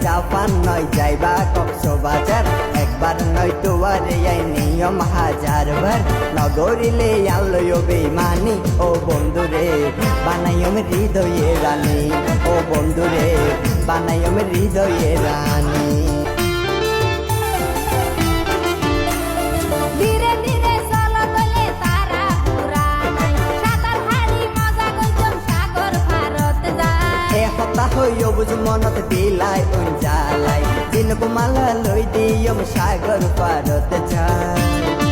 Japan নয় যাইবা কক্সবাজার একবার নয় তোয়ারে আই নিয়ম হাজারবার নগরিলে আলোয় বেমানি ও বন্ধুরে বানাইম হৃদয়ে রানী ও বন্ধুরে বানাইম হৃদয়ে রানী বুঝ মনত দিলাই উঞ্জালাই দিন কুমালা লই দিয়ম সাগর পারত যায়